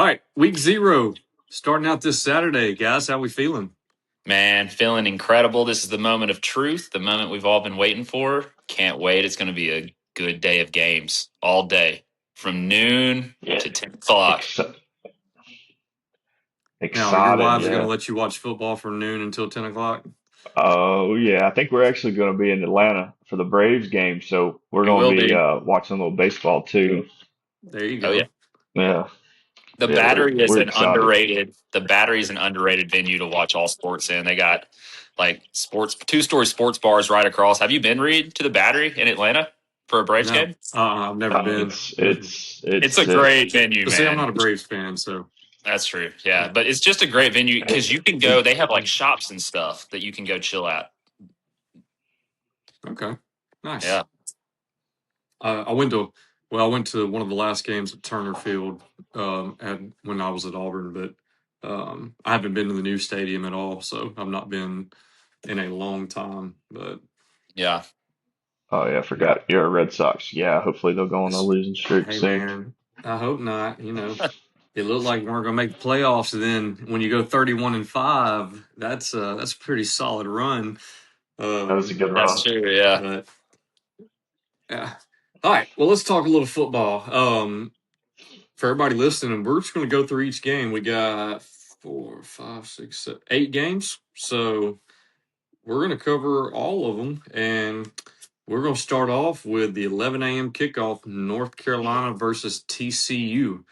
All right, week 0 starting out this Saturday, guys. How we feeling? Man, feeling incredible. This is the moment of truth, the moment we've all been waiting for. Can't wait. It's going to be a good day of games all day from noon Yeah, to 10 o'clock. Now, your excited. wives are going to Yeah. let you watch football from noon until 10 o'clock? Oh, yeah. I think we're actually going to be in Atlanta for the Braves game, so we're We going to will be be. watching a little baseball too. There you Oh, yeah. go. Yeah, The yeah. We're Battery is we're an excited. underrated. The Battery is an underrated venue to watch all sports in. They got like sports, two-story sports bars right across. Have you been, Reid, to the Battery in Atlanta for a Braves No, game? I've never been. It's It's a sick. great venue, But see, I'm man. not a Braves fan, so That's true. Yeah, yeah. but it's just a great venue Hey, because you can go. They have like shops and stuff that you can go chill at. Okay, nice. Yeah. I went to one of the last games at Turner Field when I was at Auburn, but I haven't been to the new stadium at all, so I've not been in a long time. But Yeah. oh yeah, I forgot you're a Red Sox. Yeah, hopefully they'll go on a losing streak hey, soon. man, I hope not. It looked like we weren't going to make the playoffs. And then when you go 31-5, that's a pretty solid run. That was a Um, good That's run. true. Yeah. but yeah. All right. Well, let's talk a little football. For everybody listening, we're just going to go through each game. We got 4, 5, 6, 7, 8 games. So we're going to cover all of them. And we're going to start off with the 11 a.m. kickoff, North Carolina versus TCU.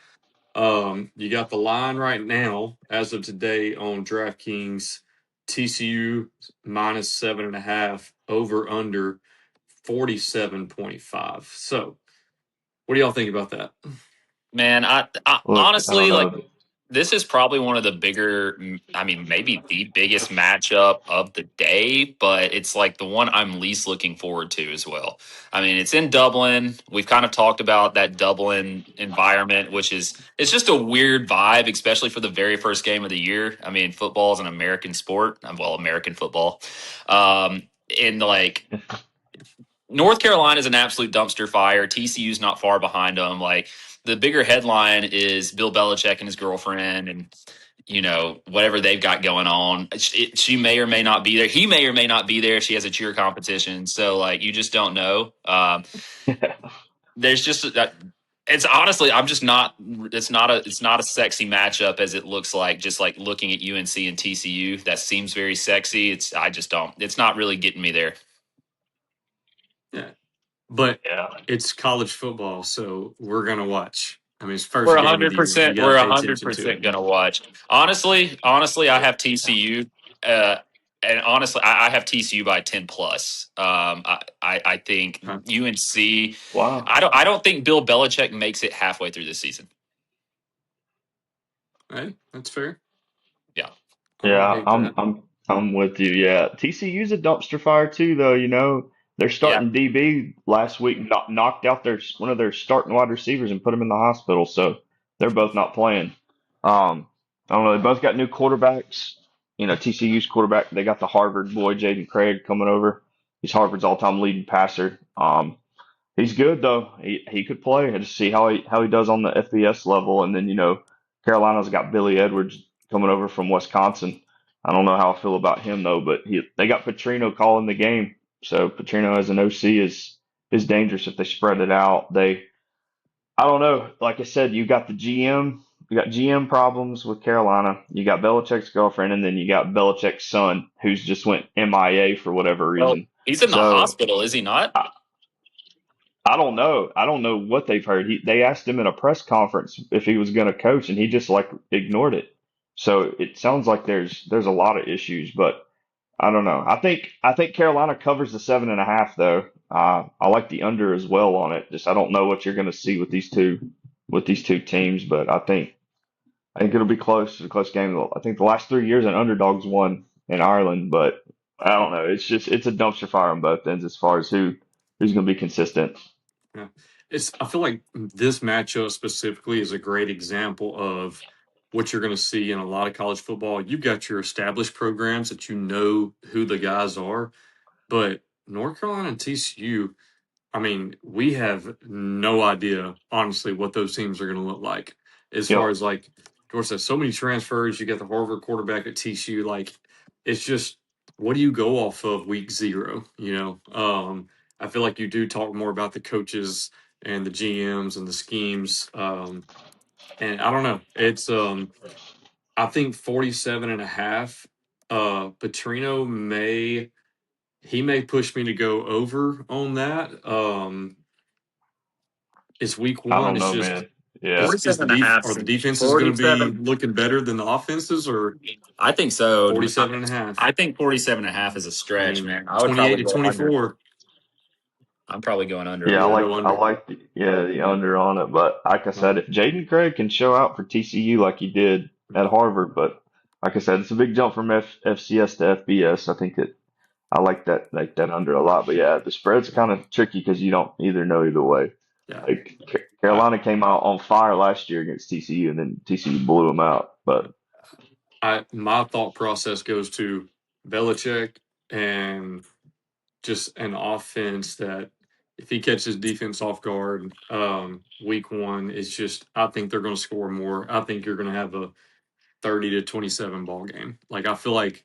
You got the line right now, as of today on DraftKings, TCU minus 7.5, over under 47.5. So, what do y'all think about that? Man, I Look, I don't honestly like know. this is probably one of the bigger, I mean, maybe the biggest matchup of the day, but it's like the one I'm least looking forward to as well. I mean, it's in Dublin. We've kind of talked about that Dublin environment, which is it's just a weird vibe, especially for the very first game of the year. I mean, football is an American sport, well, American football. And like North Carolina is an absolute dumpster fire. TCU's not far behind them. Like the bigger headline is Bill Belichick and his girlfriend, and whatever they've got going on. She may or may not be there. He may or may not be there. She has a cheer competition, so like you just don't know. There's just that. It's honestly, I'm just not. It's not a sexy matchup as it looks like. Just like looking at UNC and TCU, that seems very sexy. I just don't. It's not really getting me there. Yeah. But Yeah. it's college football, so we're going to watch. I mean, it's We're first a game of hundred the year. You percent. got to We're a pay hundred attention to percent it. gonna watch. Honestly, I have TCU, uh, and honestly, I have TCU by 10 plus. I think Okay. UNC. Wow. I don't think Bill Belichick makes it halfway through this season. Hey, that's fair. Yeah, I don't Yeah, hate I'm that. I'm I'm with you. Yeah, TCU's a dumpster fire too, though. Their yeah. starting DB last week knocked out one of their starting wide receivers and put him in the hospital. So they're both not playing. I don't know. They both got new quarterbacks. TCU's quarterback. They got the Harvard boy, Jaden Craig, coming over. He's Harvard's all-time leading passer. He's good though. He could play. I just see how he does on the FBS level, and then Carolina's got Billy Edwards coming over from Wisconsin. I don't know how I feel about him though, but they got Petrino calling the game, so Petrino as an OC is dangerous if they spread it out. I don't know. Like I said, you got the GM. You got GM problems with Carolina. You got Belichick's girlfriend, and then you got Belichick's son, who's just went MIA for whatever Well, reason. he's in the So hospital, is he not? I don't know. I don't know what they've heard. They asked him in a press conference if he was going to coach, and he just like ignored it. So it sounds like there's a lot of issues, but I don't know. I think Carolina covers the 7.5 though. I like the under as well on it. Just I don't know what you're going to see with these two teams, but I think it'll be close. It's a close game. I think the last 3 years an underdog's won in Ireland, but I don't know. It's a dumpster fire on both ends as far as who's going to be consistent. Yeah. I feel like this matchup specifically is a great example of what you're going to see in a lot of college football. You've got your established programs that you know who the guys are, but North Carolina and TCU, I mean, we have no idea, honestly, what those teams are going to look like. as far Yep. as like George said, so many transfers. You got the Harvard quarterback at TCU. Like, it's just what do you go off of week 0? I feel like you do talk more about the coaches and the GMs and the schemes. And I don't know. It's I think 47.5. Petrino may push me to go over on that. It's week I 1. don't It's know, just man. Yeah. is the 47 and a half. are the defenses going to be 47. looking better than the offenses, or I think so. 47.5? I think 47.5 is a I stretch, mean, man. I would 28 probably to go under. 24. I'm probably going under Yeah, on Yeah, that. go I under. like the under on it, but like I said, Um, if Jaden Craig can show out for TCU like he did at Harvard, but like I said, it's a big jump from FCS to FBS. I think I like that under a lot, but yeah, the spread's kind of tricky because you don't either know either way. yeah. Like I, Carolina came out on fire last year against TCU, and then TCU blew them out. But my thought process goes to Belichick and just an offense that if he catches defense off guard, week 1, it's just I think they're going to score more. I think you're going to have a 30 to 27 ball game. Like I feel like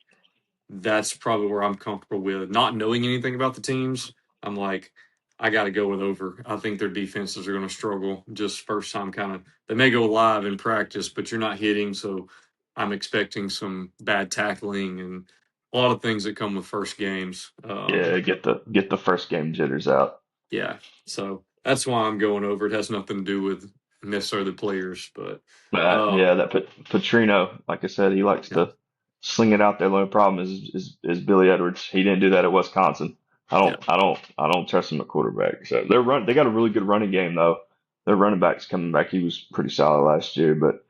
that's probably where I'm comfortable with. Not knowing anything about the teams, I'm like, I got to go with over. I think their defenses are going to struggle just first time kind of. They may go live in practice, but you're not hitting. So I'm expecting some bad tackling and a lot of things that come with first games. yeah, get the first game jitters out. Yeah. So that's why I'm going over. It has nothing to do with necessarily the players, but Yeah, um, that Petrino, like I said, he likes yeah, to sling it out there. The only problem is Billy Edwards. He didn't do that at Wisconsin. yeah, I don't trust him at quarterback. So they got a really good running game though. Their running back's coming back. He was pretty solid last year, but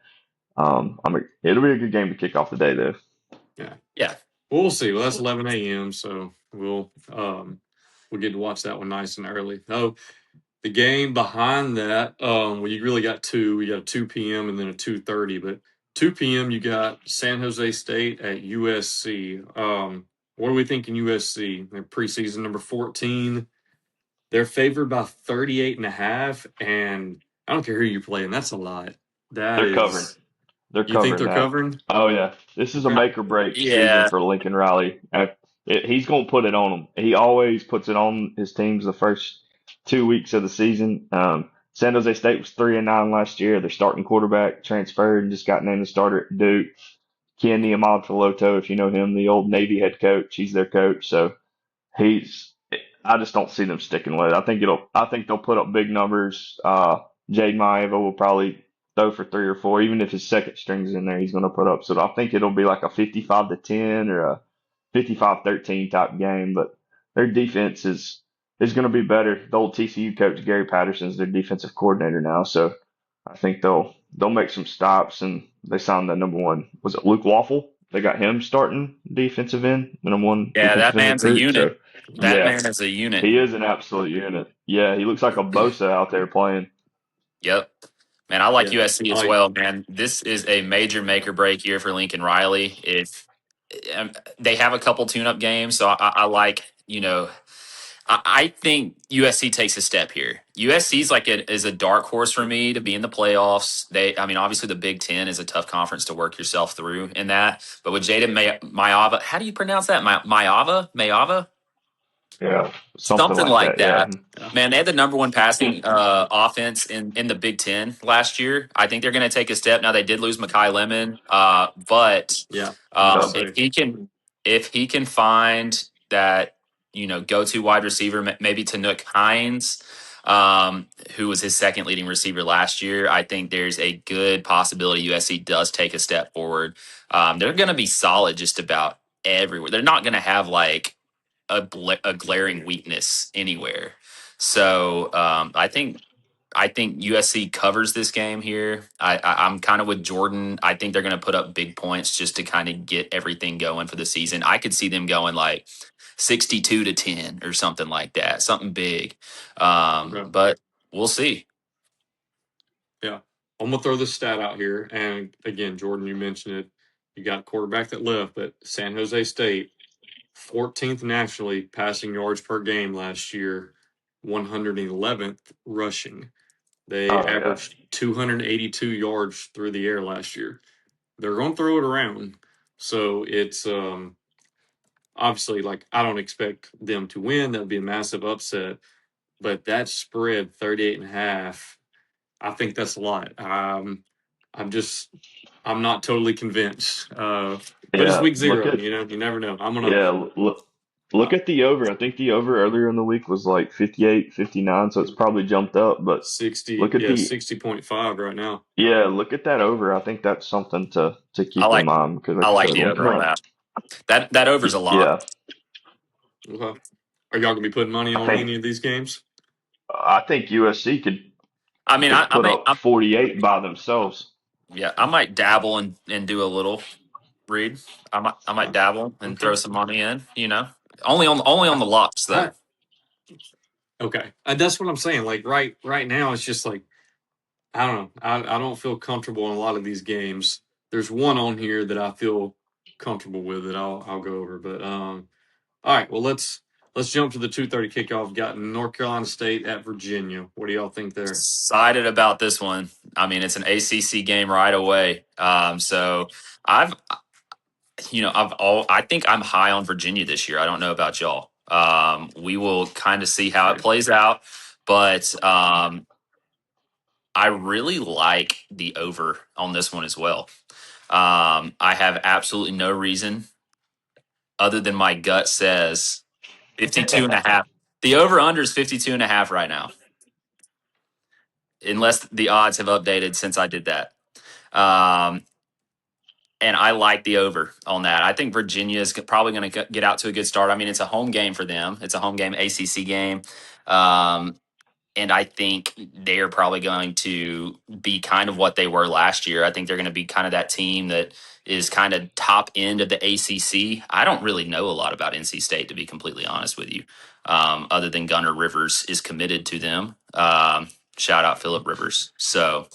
it'll be a good game to kick off the day though. yeah. Yeah. We'll see. Well, that's 11 a.m. So we'll get to watch that one nice and early. Oh, the game behind that, well, you really got two. You got a 2 p.m. and then a 2:30. But 2 p.m. you got San Jose State at USC. What are we thinking? USC? They're preseason number 14. They're favored by 38.5, and I don't care who you're playing. That's a lot. That They're covering. is. They're You think covering they're that. covering? Oh yeah, this is a Okay. make or break season Yeah. for Lincoln Riley. He's going to put it on them. He always puts it on his teams the first 2 weeks of the season. San Jose State was 3-9 last year. Their starting quarterback transferred and just got named the starter at Duke. Ken Niumatalolo, if you know him, the old Navy head coach, he's their coach. So he's I just don't see them sticking with it. I think they'll put up big numbers. Jade Maeva will probably throw for 3 or 4, even if his second string's in there, he's going to put up. So I think it'll be like a 55-10 or a 55-13 type game. But their defense is going to be better. The old TCU coach Gary Patterson's their defensive coordinator now, so I think they'll make some stops. And they signed the number one. Was it Luke Waffle? They got him starting defensive end, the number one Yeah, defensive that end man's a recruit. unit. So That yeah, man is a unit. he is an absolute unit. Yeah, he looks like a Bosa out there playing. Yep. Man, I like Yeah. USC I as like. well, man. This is a major make or break year for Lincoln Riley. If they have a couple tune up games, so I like, I think USC takes a step here. USC is is a dark horse for me to be in the playoffs. I mean, obviously the Big Ten is a tough conference to work yourself through in that. But with Jaden Mayava, how do you pronounce that? Mayava? Yeah, something Something like like that. Yeah, that. Yeah. Man, they had the number one passing offense in the Big Ten last year. I think they're going to take a step. Now they did lose Makai Lemon, but Yeah. I was about to yeah, if say. he can find that go to wide receiver, maybe to Nook Hines, who was his second leading receiver last year, I think there's a good possibility USC does take a step forward. They're going to be solid just about everywhere. They're not going to have like a glaring weakness anywhere. So I think USC covers this game here. I'm kind of with Jordan. I think they're going to put up big points just to kind of get everything going for the season. I could see them going like 62-10 or something like that, something big. Okay. But we'll see. Yeah. I'm gonna throw this stat out here, and again, Jordan, you mentioned it. You got a quarterback that left, but San Jose State, 14th nationally passing yards per game last year, 111th rushing. They Oh yeah, averaged 282 yards through the air last year. They're going to throw it around. So it's obviously like I don't expect them to win. That would be a massive upset. But that spread 38 and a half, I think that's a lot. I'm just I'm not totally convinced. But it's yeah. week zero, you never know. I'm gonna Yeah, look uh, at the over. I think the over earlier in the week was like 58, 59, so it's probably jumped up. But 60, look at yeah, the 60.5 right now. yeah, look at that over. I think that's something to I keep in like mind because, I like you like said, the over on man, that. That over's a lot. yeah, Okay. Are y'all gonna be putting money I on think any of these games? I think USC I mean, could I put may, up 48 by themselves. yeah, I might dabble and do a little read. I might Okay. dabble and Okay. throw some money in. Only on the locks though. I, okay. That's what I'm saying. Like right now, it's just like I don't know. I don't feel comfortable in a lot of these games. There's one on here that I feel comfortable with that I'll go over. But all right. Well, let's jump to the 2:30 kickoff. Got North Carolina State at Virginia. What do y'all think there? Excited about this one. I mean, it's an ACC game right away. So I've I think I'm high on Virginia this year. I don't know about y'all. We will kind of see how it Right. plays out, but I really like the over on this one as well. I have absolutely no reason other than my gut says 52 and a half. The over under is 52 and a half right now, unless the odds have updated since I did that. Um, and I like the over on that. I think Virginia is probably going to get out to a good start. I mean, it's a home game for them. It's a home game, ACC game. Um, and I think they're probably going to be kind of what they were last year. I think they're going to be kind of that team that is kind of top end of the ACC. I don't really know a lot about NC State, to be completely honest with you, other than Gunnar Rivers is committed to them. Shout out Philip Rivers. So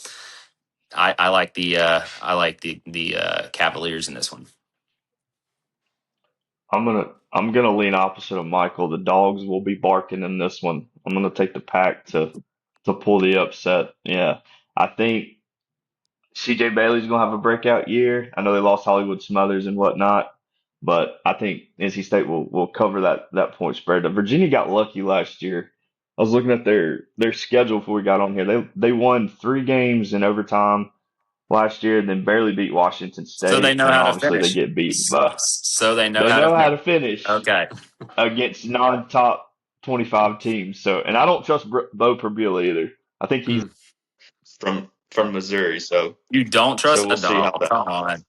I like the Cavaliers in this one. I'm gonna lean opposite of Michael. The dogs will be barking in this one. I'm gonna take the pack to pull the upset. Yeah, I think CJ Bailey's gonna have a breakout year. I know they lost Hollywood Smothers and whatnot, but I think NC State will cover that point spread. Virginia got lucky last year. I was looking at their schedule before we got on here. They won 3 games in overtime last year, and then barely beat Washington So they State, know and how to obviously they finish. get beat. But So they know they how to know how finish. to finish Okay. against non-top 25 teams. So, and I don't trust Bo Prabula either. I think he's Mm, from Missouri. So, You don't so trust a we'll see how dog. that. Come on.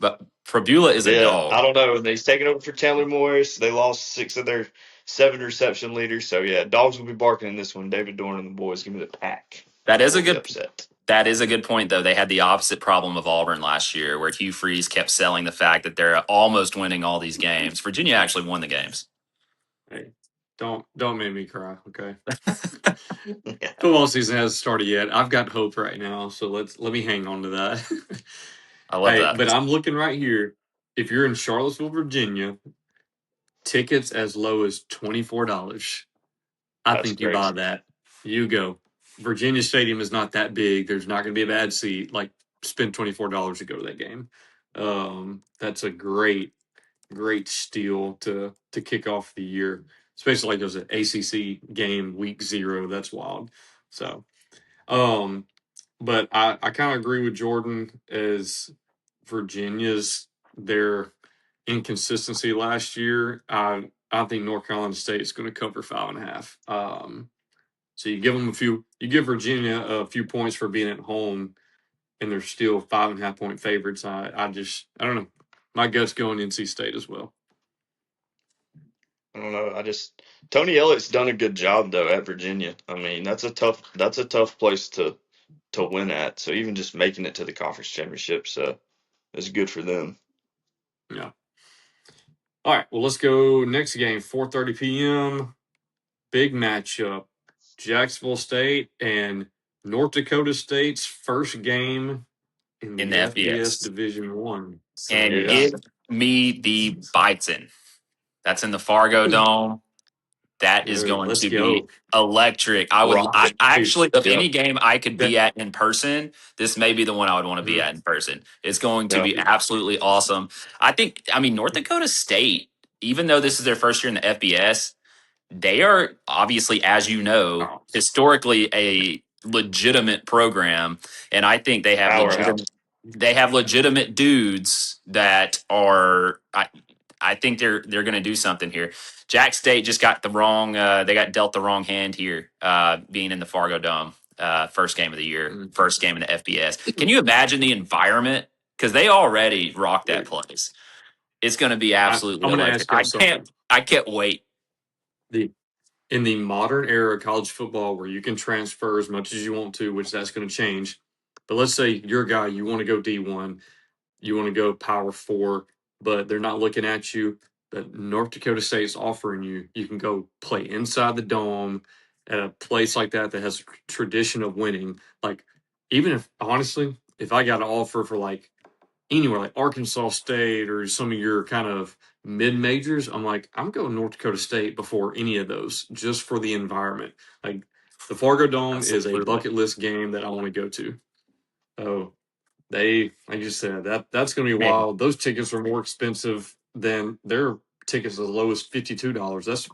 But Fabula is a Yeah, dog. I don't know. And he's taking over for Chandler Morris. They lost 6 of their 7 reception leaders. So yeah, dogs will be barking in this one. David Dorn and the boys give me the pack That to is a pull the good upset. that is a good point though. They had the opposite problem of Auburn last year where Hugh Freeze kept selling the fact that they're almost winning all these games. Virginia actually won the games. hey, don't make me cry. Okay. Yeah. Football season hasn't started yet. I've got hope right now, so let me hang on to that. I love Hey, that. but I'm looking right here. If you're in Charlottesville, Virginia, tickets as low as $24. I That's think you buy crazy. that. You go. Virginia Stadium is not that big. There's not going to be a bad seat. Like spend $24 to go to that game. That's a great steal to kick off the year, especially like there's an ACC game week 0. That's wild. So, um, but I kind of agree with Jordan as Virginia's their inconsistency last year. I think North Carolina State is going to cover 5.5. So you give Virginia a few points for being at home, and they're still 5.5 point favorites. I don't know. My gut's going NC State as well. I don't know. Tony Elliott's done a good job though at Virginia. I mean, that's a tough place to win at. So even just making it to the conference championships is good for them. Yeah. All right. Well, let's go next game. 4:30 p.m. Big matchup. Jacksonville State and North Dakota State's first game in In the the FBS FBS. Division One. So And Yeah. yeah. give me the Bison. That's in the Fargo Dome. That is Dude, going let's to be go. electric. I Rocket. Dude, actually, of Yep. any game I could that be at in person, this may be the one I would want to be mhm. at in person. It's going to Yeah. be absolutely awesome. I mean, North Dakota State, even though this is their first year in the FBS, they are obviously, as you know, Oh, historically a legitimate program, and I think Powerhouse. they have legitimate dudes that are. I think they're going to do something here. Jack State just got the wrong. They got dealt the wrong hand here, being in the Fargo Dome. First game of the year, mm, first game in the FBS. Can you imagine the environment? Because they already rocked that dude. place. It's going to be absolutely I'm going to electric. ask y'all something. I can't wait. The In the modern era of college football, where you can transfer as much as you want to, which that's going to change. But let's say you're a guy, you want to go D1, you want to go Power Four, but they're not looking at you. But North Dakota State is offering you, you can go play inside the dome at a place like that that has a tradition of winning. Like, even if honestly, if I got an offer for like anywhere like Arkansas State or some of your kind of mid majors, I'm like, I'm going North Dakota State before any of those just for the environment. Like, the Fargo Dome is a Absolutely. bucket list game that I want to go to. Oh, like you said, that's going to be Man, wild. Those tickets are more expensive than their tickets as low as $52. That's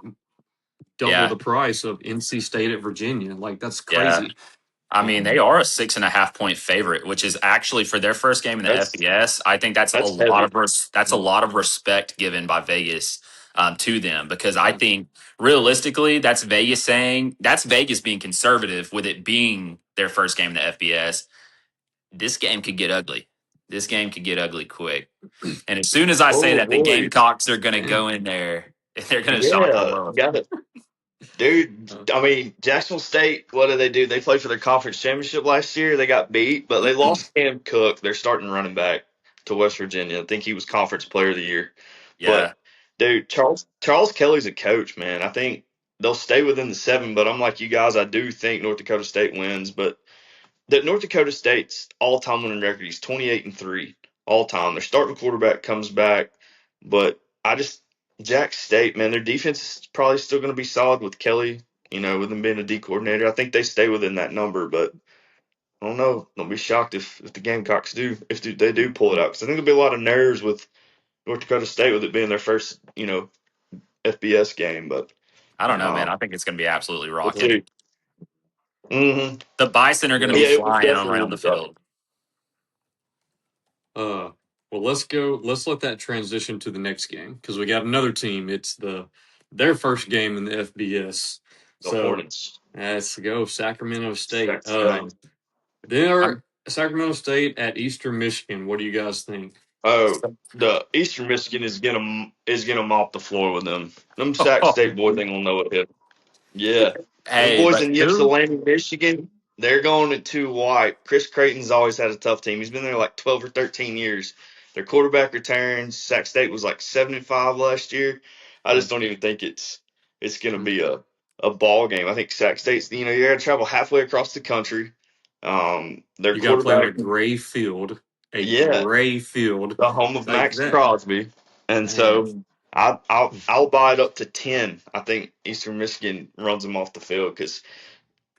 double yeah, the price of NC State at Virginia. Like, that's yeah. crazy. I mean, they are a 6.5 point favorite, which is actually for their first game in the That's FBS. I think that's a that's lot heavy. of that's a lot of respect given by Vegas to them, because I Yeah. think realistically, that's Vegas being conservative with it being their first game in the FBS. This game could get ugly. This game could get ugly quick. And as soon as I say Oh that, the boy. Gamecocks are going to Man. go in there. They're going to shock the Yeah, world. got it. Dude, Uh, I mean, Jacksonville State, what did they do? They played for their conference championship last year. They got beat, but they lost Cam Cook, their starting running back, to West Virginia. I think he was conference player of the year. Yeah, But dude, Charles Kelly's a coach, man. I think they'll stay within the seven, but I'm like you guys, I do think North Dakota State wins, but that North Dakota State's all-time winning record is 28-3 all time. Their starting quarterback comes back, but I just Jack State, man, their defense is probably still going to be solid with Kelly. With him being a D coordinator, I think they stay within that number. But I don't know. Don't be shocked if the Gamecocks they do pull it out, because I think there'll be a lot of nerves with North Dakota State with it being their first FBS game. But I don't know, man. I um, think it's going to be absolutely we'll rocking. see. Mm-hmm. The Bison are going to be Yeah, it flying definitely will around the be rough. field. Uh, well, let's go. Let's let that transition to the next game because we got another team. It's their first game in the FBS. The So Hornets. let's go Sacramento State. That's nice. They're I'm Sacramento State at Eastern Michigan. What do you guys think? Oh, the Eastern Michigan is gonna mop the floor with them. Them Sac State boys ain't gonna know what hit 'em. Yeah, them hey, boys but in who? Ypsilanti, Michigan, they're going to two white. Chris Creighton's always had a tough team. He's been there like 12 or 13 years. Their quarterback returns. Sac State was like 75 last year. I just don't even think it's gonna be a ball game. I think Sac State's you're gonna travel halfway across the country. Their You got to play on quarterback, a gray field. A yeah, gray field the home of like Max that, Crosby, and man. so I'll buy it up to 10. I think Eastern Michigan runs them off the field because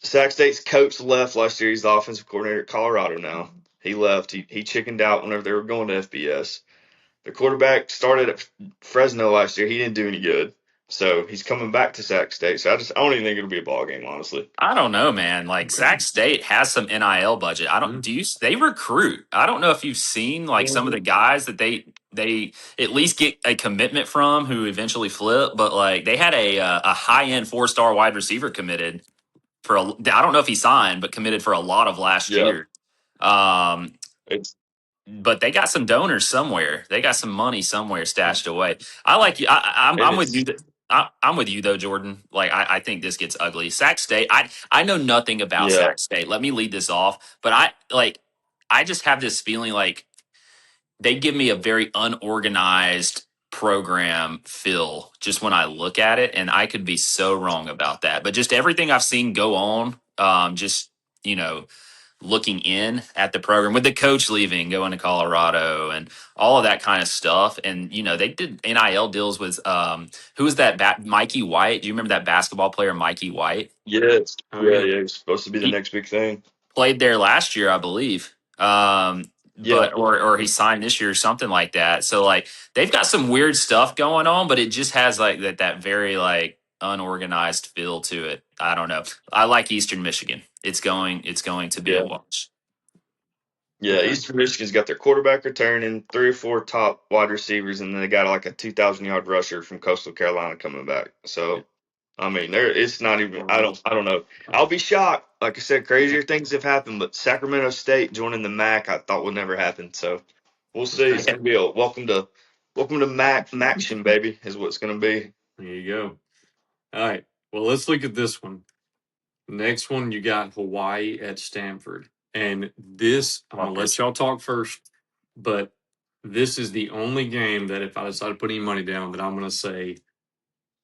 Sac State's coach left last year. He's the offensive coordinator at Colorado now. He left. He chickened out whenever they were going to FBS. The quarterback started at Fresno last year. He didn't do any good, so he's coming back to Sac State. So I don't even think it'll be a ball game, honestly. I don't know, man. Like Sac State has some NIL budget. I don't. Mm. Do you? They recruit. I don't know if you've seen like some of the guys that they at least get a commitment from who eventually flip. But like they had a high end 4-star wide receiver committed for I don't know if he signed, but committed for a lot of last Yeah, year. Um, it's but they got some donors somewhere. They got some money somewhere stashed away. I like you. and I'm with you. it's I'm with you though, Jordan. Like I think this gets ugly. Sac State. I know nothing about yeah, Sac State. Let me lead this off. But I just have this feeling like they give me a very unorganized program feel just when I look at it, and I could be so wrong about that. But just everything I've seen go on, just you know looking in at the program with the coach leaving, going to Colorado, and all of that kind of stuff. And they did NIL deals with who was that? Mikey White. Do you remember that basketball player, Mikey White? Yes. Oh Yeah, yeah. yeah. It's supposed to be the He next big thing. played there last year, I believe. Yeah. But or he signed this year or something like that. So like they've got some weird stuff going on, but it just has like that very like unorganized feel to it. I don't know. I like Eastern Michigan. It's going to be a Yeah. watch. Yeah. Okay. Eastern Michigan's got their quarterback returning, 3 or 4 top wide receivers, and then they got like a 2,000-yard rusher from Coastal Carolina coming back. Yeah. So, I mean, it's not even. I Um, don't. I don't know. I'll be shocked. Like I said, crazier things have happened, but Sacramento State joining the MAC, I thought would never happen. So, we'll see. It's okay. gonna be a welcome to MAC Maction, baby, is what it's gonna be. There you go. All right. Well, let's look at this one. Next one, you got Hawaii at Stanford. And this, I'm Love going to let this. y'all talk first, but this is the only game that if I decide to put any money down, that I'm going to say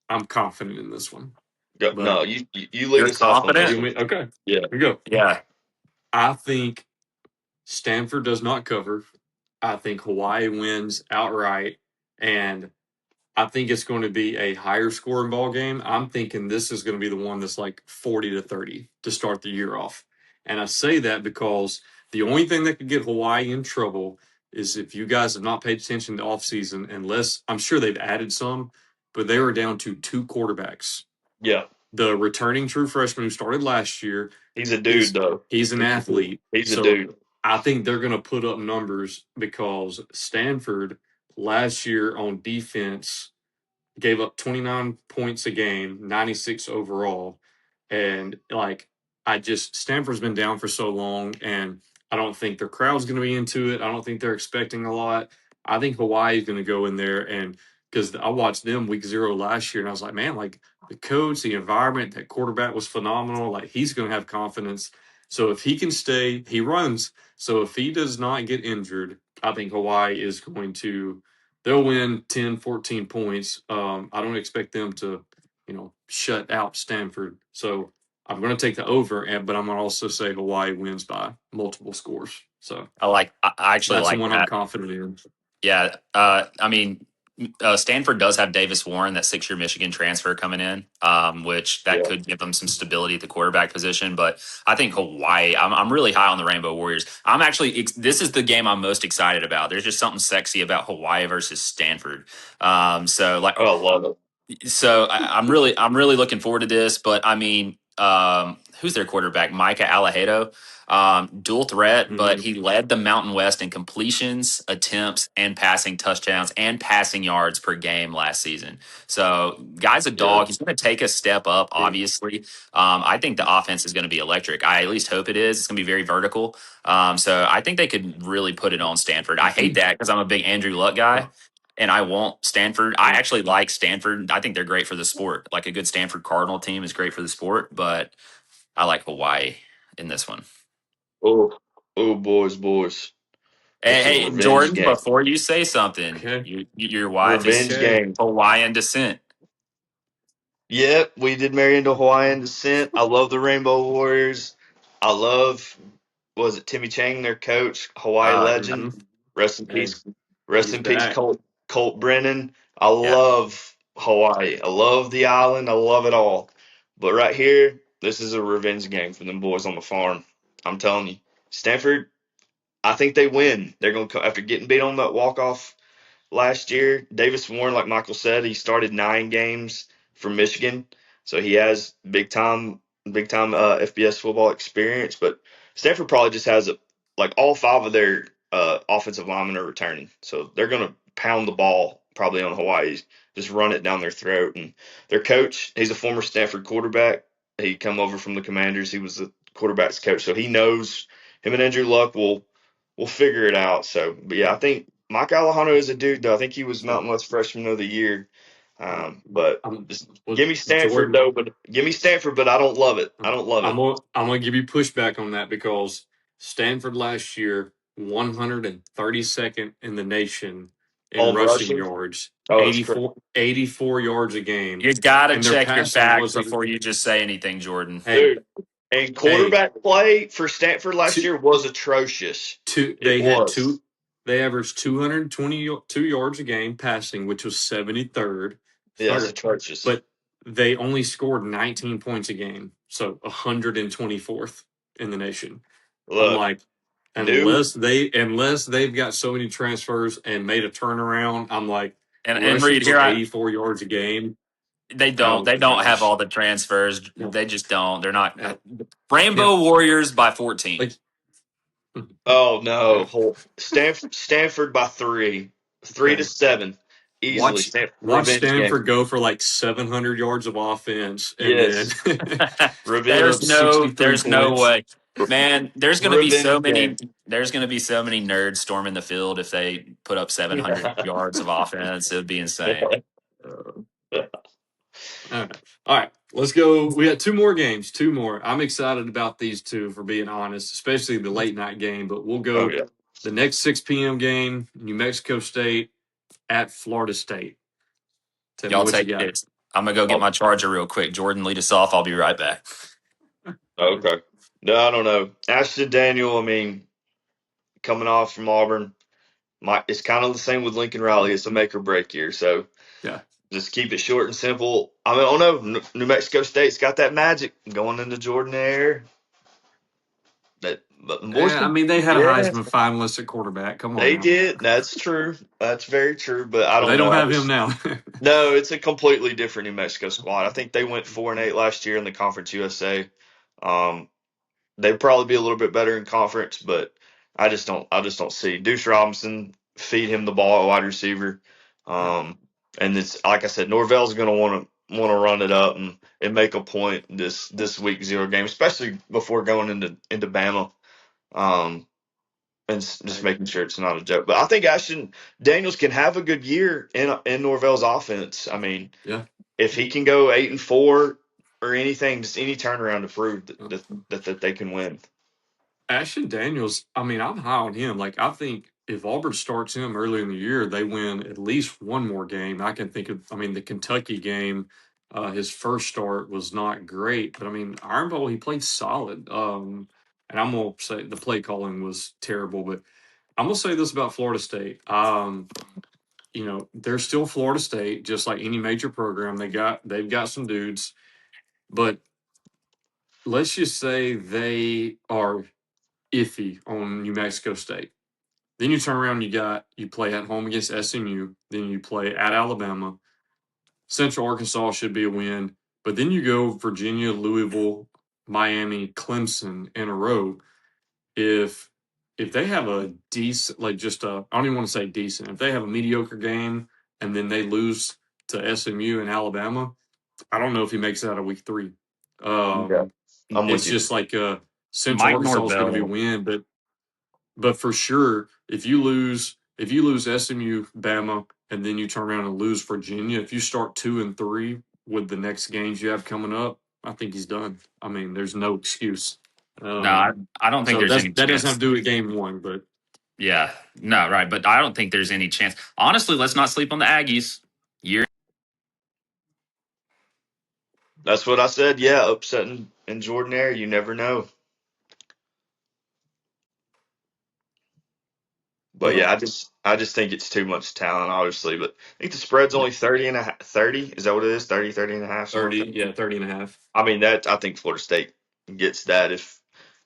I'm confident in this one. No, But you lead You're us off on you this confident? want one. me? Okay. Yeah. Here we go. Yeah. I think Stanford does not cover. I think Hawaii wins outright. And I think it's going to be a higher scoring ball game. I'm thinking this is going to be the one that's like 40-30 to start the year off. And I say that because the only thing that could get Hawaii in trouble is if you guys have not paid attention to offseason, unless I'm sure they've added some, but they were down to 2 quarterbacks. Yeah. The returning true freshman who started last year, He's a dude, he's though. he's an He's a dude. athlete. He's a So dude. I think they're going to put up numbers because Stanford last year on defense gave up 29 points a game, 96 overall. And like, Stanford's been down for so long, and I don't think their crowd's going to be into it. I don't think they're expecting a lot. I think Hawaii's going to go in there, and because I watched them week 0 last year, and I was like, man, like the coach, the environment, that quarterback was phenomenal. Like, he's going to have confidence. So if he can stay, he runs. So if he does not get injured, I think Hawaii is going to they'll win 10, 14 points. I don't expect them to, shut out Stanford. So I'm going to take the over, but I'm going to also say Hawaii wins by multiple scores. So I actually that's the like one I'm that. confident in. Yeah. I mean, Stanford does have Davis Warren, that 6-year Michigan transfer coming in, which that Yeah. could give them some stability at the quarterback position. But I think Hawaii, I'm really high on the Rainbow Warriors. I'm actually, this is the game I'm most excited about. There's just something sexy about Hawaii versus Stanford. So like, Oh, I love it. I'm really looking forward to this. But I mean, who's their quarterback? Micah Alahado, dual threat, but Mm-hmm. he led the Mountain West in completions, attempts, and passing touchdowns and passing yards per game last season. So, guy's a Yeah. dog. He's going to take a step up. Obviously, I think the offense is going to be electric. I at least hope it is. It's going to be very vertical. So, I think they could really put it on Stanford. I hate that because I'm a big Andrew Luck guy and I want Stanford. I actually like Stanford. I think they're great for the sport. Like a good Stanford Cardinal team is great for the sport, but I like Hawaii in this one. Oh, oh, boys. Hey, It's a hey, revenge Jordan, game. before you say something, Okay. your wife is Revenge Okay. game. Hawaiian descent. Yep, we did marry into Hawaiian descent. I love the Rainbow Warriors. I love, was it Timmy Chang, their coach, Hawaii Uh, legend. Mm-hmm. Rest in Hey, peace. Rest he's in peace, back. Colt Brennan. I yeah, love Hawaii. I love the island. I love it all. But right here, this is a revenge game for them boys on the farm. I'm telling you. Stanford, I think they win. They're going to come after getting beat on that walk-off last year. Davis Warren, like Michael said, he started 9 games for Michigan, so he has big time FBS football experience. But Stanford probably just has like all 5 of their offensive linemen are returning, so they're gonna pound the ball probably on Hawaii, just run it down their throat. And their coach, he's a former Stanford quarterback. He come over from the Commanders. He was the quarterback's coach, so he knows him and Andrew Luck will figure it out. So, but yeah, I think Mike Alejandro is a dude, though. I think he was So, Mountain West Freshman of the Year. But I'm just with give me Stanford, Jordan. though. But give me Stanford, but I don't love it. I don't love I'm it. gonna I'm gonna give you pushback on that because Stanford last year 132nd in the nation in Home rushing rushing. yards, Oh, that's crazy. 84 yards a game, you got to and their check your passing facts wasn't. before you just say anything, Jordan. Hey, Dude. And Hey, quarterback play for Stanford last two, year was atrocious. two. It They had was. two. They averaged 222 yards a game passing, which was 73rd. Yeah, it's Okay, atrocious. but they only scored 19 points a game, so 124th in the nation. I'm Look, like, new. unless they've got so many transfers and made a turnaround, I'm like, And rushing Reid, for here I 84 yards a game. they Oh my don't have gosh. all the transfers. No, They just don't. They're not no, yeah, Rainbow Warriors by 14. like Oh no, yeah. Stanford by three, 3-7, easily. Watch Stanford watch revenge game. Stanford go for like 700 yards of offense and then Yes, put revenge, up 63 There's no points. way. Man, revenge game. there's going to be so many nerds storming the field if they put up 700 yards of offense. It would be insane. Uh, all right. All right. Let's go. We got two more games. Two more. I'm excited about these two, for being honest, especially the late night game. But we'll Oh go yeah. the next 6 p.m. game, New Mexico State at Florida State. Tell me Y'all what you take got. it. I'm gonna go get Oh, my charger real quick. Jordan, lead us off. I'll be right back. okay. No, I don't know. Ashton Daniel. I mean, coming off from Auburn, it's kind of the same with Lincoln Riley. It's a make or break year. So Yeah. just keep it short and simple. I mean, I don't know. New Mexico State's got that magic going into Jordan Air. But the boys I can, mean, they had a yeah, Heisman finalist at quarterback. Come on they now. did. That's true. That's very true. But I But don't they know. don't I have him just now. no. It's a completely different New Mexico squad. I think they went 4-8 last year in the Conference USA. Um, they'd probably be a little bit better in conference, but I just don't see Deuce Robinson feed him the ball at wide receiver. Yeah. And it's like I said, Norvell's going to want to run it up and make a point this week zero game, especially before going into Bama. Um, and just Right. making sure it's not a joke. But I think Ashton Daniels can have a good year in Norvell's offense. I mean, Yeah. if he can go 8-4 or anything, just any turnaround to prove Yeah. that they can win. Ashton Daniels, I mean, I'm high on him. Like, I think if Auburn starts him early in the year, they win at least one more game. I can think of, I mean, the Kentucky game, his first start was not great, but I mean, Iron Bowl, he played solid. And I'm going to say the play calling was terrible, but I'm going to say this about Florida State. They're still Florida State, just like any major program. They've got some dudes, but let's just say they are iffy on New Mexico State. Then you turn around, you play at home against SMU, then you play at Alabama. Central Arkansas should be a win, but then you go Virginia, Louisville, Miami, Clemson in a row. If they have a decent, like just a, I don't even want to say decent, if they have a mediocre game and then they lose to SMU and Alabama, I don't know if he makes it out of week 3. Yeah, Um, I'm with it's you. just like Central Mike Arkansas is going to be a Norvell. win, but for sure, if you lose SMU, Bama, and then you turn around and lose Virginia, if you start 2-3 with the next games you have coming up, I think he's done. I mean, there's no excuse. No, Um, I don't think so there's that any doesn't have chance. to do with game 1, but Yeah, no, right. But I don't think there's any chance. Honestly, let's not sleep on the Aggies. Year That's what I said. Yeah, upsetting in Jordan Air, you never know. But but yeah, I just think it's too much talent, obviously. But I think the spread's yeah, only 30 and a half. 30, is that what it is? 30, 30 and a half, something like 30, that. yeah, 30 and a half. I mean, that I think Florida State gets that if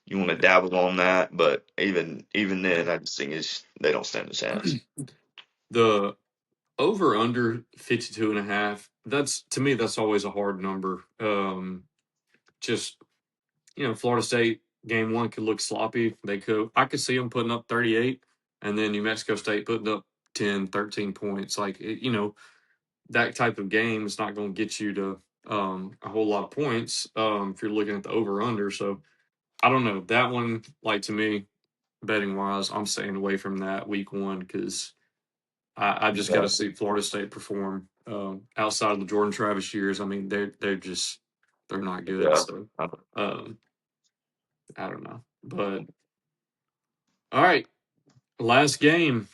you want to Yeah. dabble on that. But even then, I just think they don't stand a chance. The over under 52 and a half, that's, to me, that's always a hard number. Just, Florida State game 1 could look sloppy. I could see them putting up 38 and then New Mexico State putting up 10, 13 points. Like, that type of game is not going to get you to a whole lot of points if you're looking at the over under. So I don't know. That one, like, to me, betting wise, I'm staying away from that week 1 because I just got Yeah. to see Florida State perform outside of the Jordan Travis years. I mean, they're not good. Yeah. So um, I don't know. But all right, last game,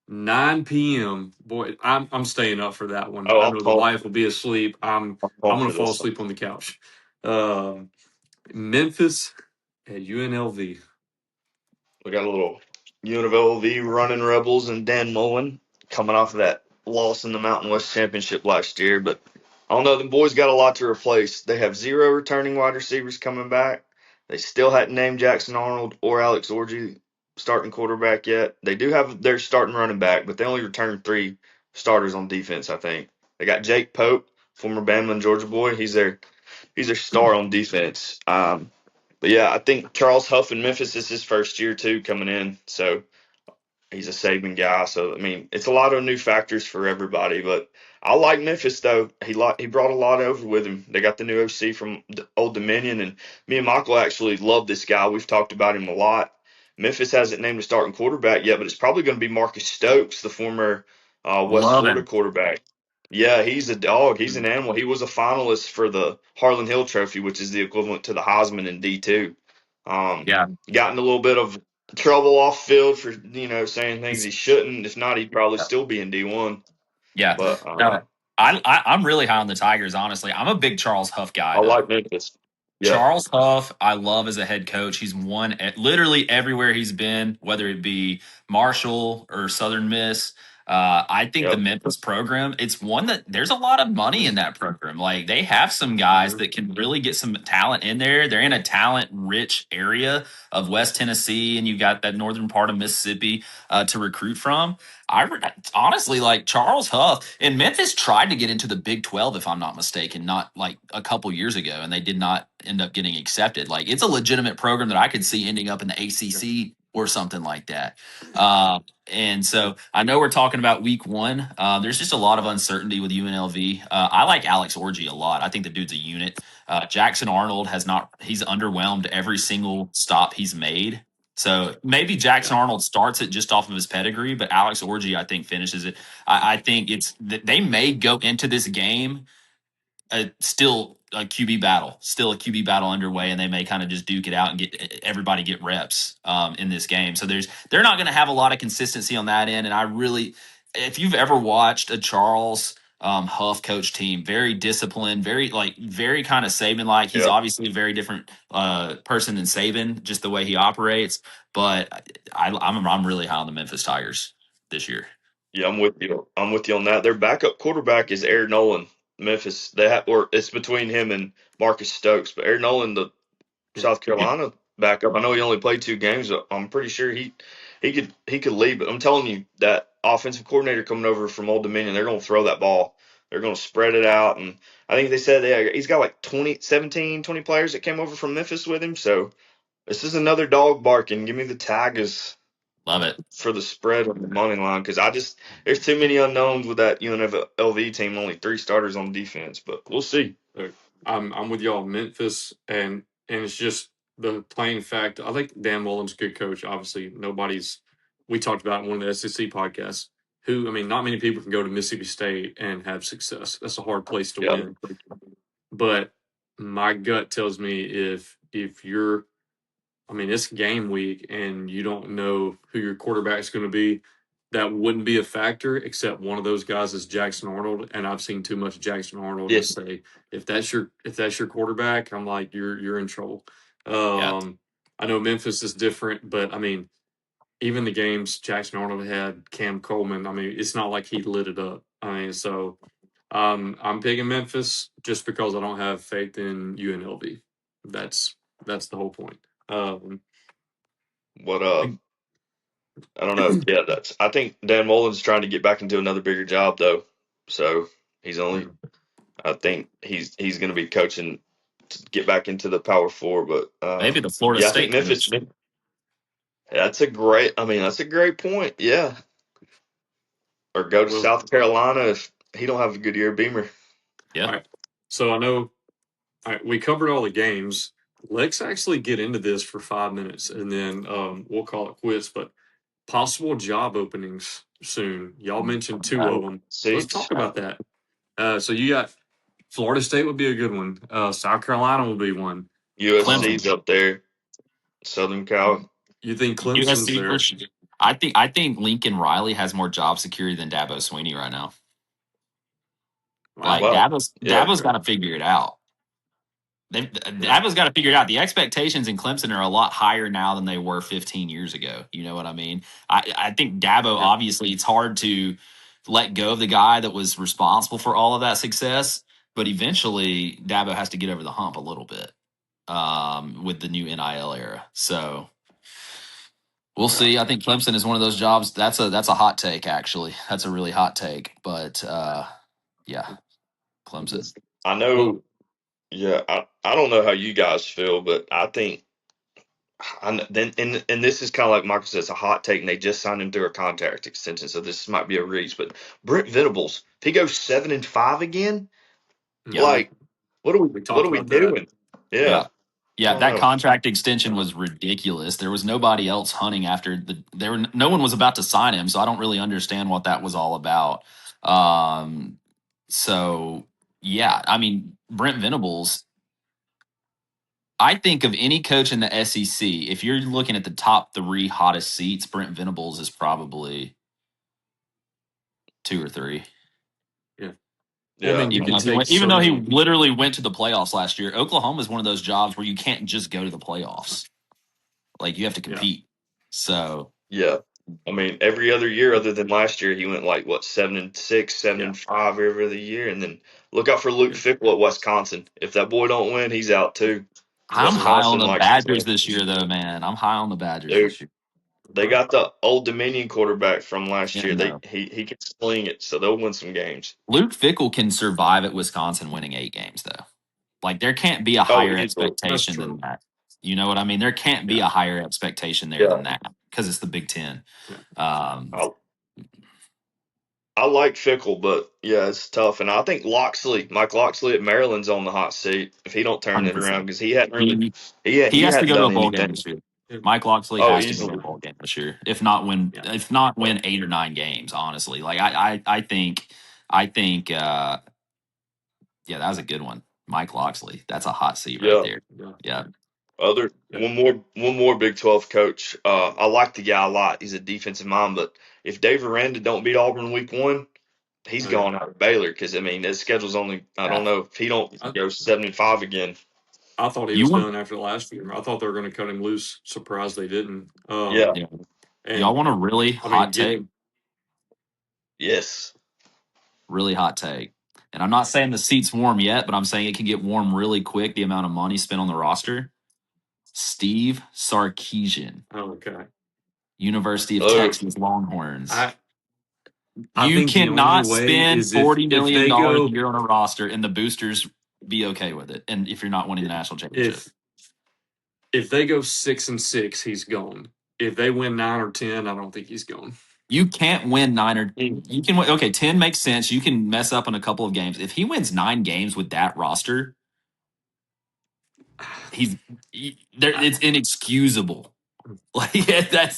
9 p.m. Boy, I'm staying up for that one. Oh, I know the wife will be asleep. I'm I'm I'm pumped gonna for fall this one. asleep on the couch. Um, Memphis at UNLV. We got a little UNLV running Rebels and Dan Mullen coming off of that loss in the Mountain West Championship last year. But I don't know, the boys got a lot to replace. They have 0 returning wide receivers coming back. They still hadn't named Jackson Arnold or Alex Orji starting quarterback yet. They do have their starting running back, but they only returned 3 starters on defense, I think. They got Jake Pope, former Bama and Georgia boy. He's their star on defense. But yeah, I think Charles Huff in Memphis is his first year too coming in. So he's a Saban guy. So I mean, it's a lot of new factors for everybody. But I like Memphis though. He brought a lot over with him. They got the new OC from Old Dominion, and me and Michael actually love this guy. We've talked about him a lot. Memphis hasn't named a starting quarterback yet, but it's probably going to be Marcus Stokes, the former West Love Florida him. quarterback. Yeah, he's a dog. He's an animal. He was a finalist for the Harlan Hill Trophy, which is the equivalent to the Heisman in D2. Yeah. Got in a little bit of trouble off field for saying things he shouldn't. If not, he'd probably still be in D1. Yeah. But No, I'm really high on the Tigers, honestly. I'm a big Charles Huff guy, I though. like Memphis. Yeah, Charles Huff, I love as a head coach. He's won at literally everywhere he's been, whether it be Marshall or Southern Miss. I think the yep, Memphis program, it's one that there's a lot of money in that program. Like they have some guys Mm-hmm. that can really get some talent in there. They're in a talent rich area of West Tennessee, and you've got that northern part of Mississippi to recruit from. Honestly like Charles Huff and Memphis tried to get into the Big 12, if I'm not mistaken, not like a couple years ago, and they did not end up getting accepted. Like it's a legitimate program that I could see ending up in the ACC or something like that. And so I know we're talking about week 1. There's just a lot of uncertainty with UNLV. I like Alex Orji a lot. I think the dude's a unit. Jackson Arnold he's underwhelmed every single stop he's made. So maybe Jackson Yeah. Arnold starts it just off of his pedigree, but Alex Orji, I think, finishes it. I think they may go into this game still a QB battle underway, and they may kind of just duke it out and get reps in this game. So they're not going to have a lot of consistency on that end. And I really, if you've ever watched a Charles Huff coach team, very disciplined, very kind of Saban like. He's yep, obviously a very different person than Saban, just the way he operates. But I'm really high on the Memphis Tigers this year. yeah. I'm with you. I'm with you on that. Their backup quarterback is Aaron Nolan. Memphis. Or it's between him and Marcus Stokes. But Aaron Nolan, the Yeah. South Carolina backup. I know he only played 2 games. But I'm pretty sure he could lead. But I'm telling you that offensive coordinator coming over from Old Dominion, they're going to throw that ball. They're going to spread it out, and I think they said he's got like 20 players that came over from Memphis with him. So this is another dog barking. Give me the Tigers Love it. for the spread on the money line because there's too many unknowns with that UNLV team. Only 3 starters on defense, but we'll see. Look, I'm with y'all, Memphis, and it's just the plain fact. I think Dan Mullen's a good coach. Obviously, we talked about in one of the SEC podcasts. Who I mean, not many people can go to Mississippi State and have success. That's a hard place to Yeah, win. But my gut tells me if you're, I mean, it's game week and you don't know who your quarterback's going to be, that wouldn't be a factor, except one of those guys is Jackson Arnold, and I've seen too much Jackson Arnold yeah, to say if that's your quarterback, I'm like you're in trouble. Yeah. I know Memphis is different, but I mean, even the games Jackson Arnold had, Cam Coleman, I mean, it's not like he lit it up. I mean, so I'm picking Memphis just because I don't have faith in UNLV. That's the whole point. what I, I don't know. Yeah, I think Dan Mullen's trying to get back into another bigger job though. So he's only mm, I think he's going to be coaching to get back into the Power Four. But Maybe the Florida yeah, I think State Memphis. coach. That's a great point. Yeah, or go to well, South Carolina if he don't have a good year. Beamer. Yeah. all right. So I know we covered all the games. Let's actually get into this for 5 minutes, and then we'll call it quits. But possible job openings soon. Y'all mentioned 2 of them. Let's Seats. talk about that. So you got Florida State would be a good one. South Carolina would be one. USC's Clemson. up there. Southern Cal. You think Clemson's USC. there? I think Lincoln Riley has more job security than Dabo Sweeney right now. Wow. Like Wow. Dabo's Yeah. got to figure it out. Dabo's got to figure it out. The expectations in Clemson are a lot higher now than they were 15 years ago. You know what I mean? I think Dabo, Yeah. obviously, it's hard to let go of the guy that was responsible for all of that success, but eventually Dabo has to get over the hump a little bit with the new NIL era. So we'll see. I think Clemson is one of those jobs. That's a hot take, actually. That's a really hot take. But yeah, Clemson. I Well, know. Yeah, I don't know how you guys feel, but I think then and this is kind of like Michael says, a hot take, and they just signed him through a contract extension, so this might be a reach. But Brent Venables, if he goes 7-5 again, yeah. Mhm. like what are we We what talked are we about that. doing? Yeah, Yeah. I Yeah, don't that know. contract extension was ridiculous. There was nobody else hunting after no one was about to sign him, so I don't really understand what that was all about. Um so yeah, I mean Brent Venables, I think of any coach in the SEC, if you're looking at the top 3 hottest seats, Brent Venables is probably 2 or 3. Yeah. Well, I Yeah, mean, you can take Even though he certain. literally went to the playoffs last year, Oklahoma is one of those jobs where you can't just go to the playoffs. Like you have to Yeah. compete. So yeah. I mean, every other year other than last year, he went like what 7-6, seven Yeah. and five every other year, and then look out for Luke Yeah. Fickle at Wisconsin. If that boy don't win, he's out too. I'm Wes high on Monson the likes to Badgers play. this year, though, man. I'm high on the Badgers Dude, this year. they got the Old Dominion quarterback from last Yeah, year. no. He can sling it, so they'll win some games. Luke Fickle can survive at Wisconsin winning 8 games, though. Like there can't be a Oh, higher easily. That's expectation than true. that. You know what I mean? There can't be Yeah. a higher expectation there Yeah, than that because it's the Big Ten. Yeah. Um, I I like Fickle, but yeah, it's tough. And I think Mike Loxley at Maryland's on the hot seat if he don't turn it around 100%. because he hadn't really He he he has to hadn't go to a done bowl game anything. this year. Yeah. Mike Loxley Oh, has to go to a easily. bowl game this year, if not win, Yeah. if not Yeah, win 8 or 9 games. Honestly, like I think, yeah, that was a good one. Mike Loxley, that's a hot seat right yeah. there. Yeah. Yeah, Other Yeah. one more Big 12 coach. I like the guy a lot. He's a defensive mind, but if Dave Aranda don't beat Auburn week 1, he's Oh, yeah. gone out of Baylor because I mean his schedule's only I don't yeah. know if he don't I, go 7-5 again. I thought he You was want, done after last year. I thought they were going to cut him loose. Surprised they didn't. Yeah. yeah. Y'all And want a really I mean, hot take? getting. Yes. Really hot take. And I'm not saying the seat's warm yet, but I'm saying it can get warm really quick. The amount of money spent on the roster. Steve Sarkisian, Oh, okay. University of Oh, Texas Longhorns. I I You think the only cannot way spend is $40 if million they dollars a go year on a roster and the boosters be okay with it. And if you're not winning the national championship, if they go 6-6, he's gone. If they win 9 or 10, I don't think he's gone. you can't win nine or mm, you can win. Okay, 10 makes sense. You can mess up in a couple of games. If he wins 9 games with that roster, there. I, It's inexcusable. Like yeah, that's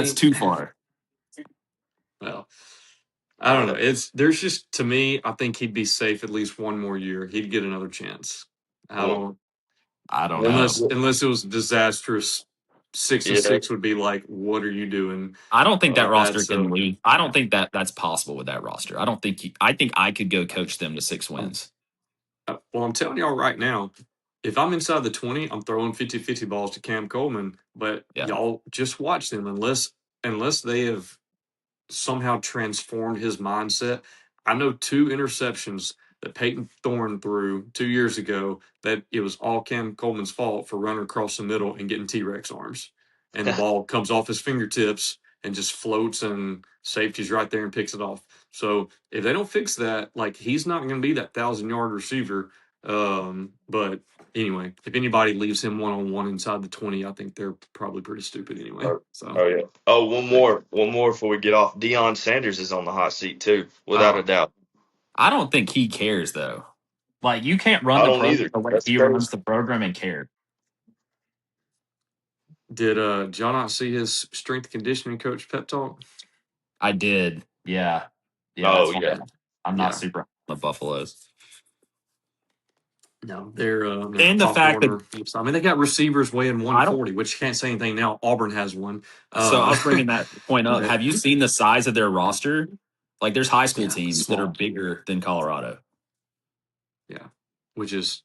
mean, too far. well, I don't know. uh, There's just to me, I think he'd be safe at least one more year. He'd get another chance. I well, don't I don't one, know. unless it was disastrous. Six and yeah, six would be like, what are you doing? I don't think that roster That's can lose. I don't think that's possible with that roster. I don't think. I think I could go coach them to 6 wins. well, I'm telling y'all right now, if I'm inside the 20, I'm throwing 50-50 balls to Cam Coleman. But Yeah. y'all just watch them unless they have somehow transformed his mindset. I know 2 interceptions that Peyton Thorne threw 2 years ago that it was all Cam Coleman's fault for running across the middle and getting T-Rex arms. And the ball comes off his fingertips and just floats and safety's right there and picks it off. So if they don't fix that, like he's not going to be that 1,000-yard receiver. But anyway, if anybody leaves him one-on-one inside the 20, I think they're probably pretty stupid anyway. oh, So, oh yeah. Oh, but, one more before we get off. Deion Sanders is on the hot seat too, without a oh, doubt. I don't think he cares though. Like you can't run I the don't program either. the way That's he crazy. runs the program and care. did John not see his strength conditioning coach pep talk? I did. Yeah. Yeah, Oh that's why yeah. I'm not Yeah. super on the Buffaloes. No, they're And the top fact that corner. I mean, they got receivers weighing I don't 140, which you can't say anything now. Auburn has one. so I was bringing that point up. But Have you seen the size of their roster? Like there's high school yeah, teams that are small. bigger than Colorado. Yeah, which is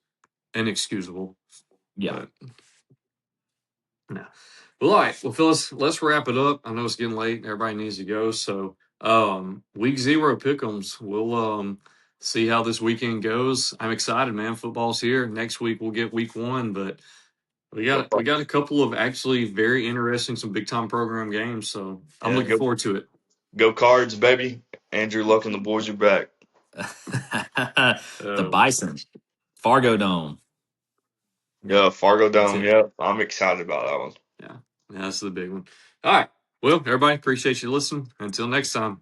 inexcusable. Yeah. But no. Well, all right. Well, Phyllis, let's wrap it up. I know it's getting late. Everybody needs to go. So, week 0 pick'ems. We'll see how this weekend goes. I'm excited, man. Football's here. Next week we'll get week 1, but we Go, got a couple of actually very interesting, some big time program games. So I'm yeah, looking go, forward to it. go Cards, baby. Andrew Luck and the boys are back. The Bison, Fargo Dome. Yeah, Fargo That's Dome. it. Yeah, I'm excited about that one. Yeah, that's the big one. All right. Well, everybody, appreciate you listening. Until next time.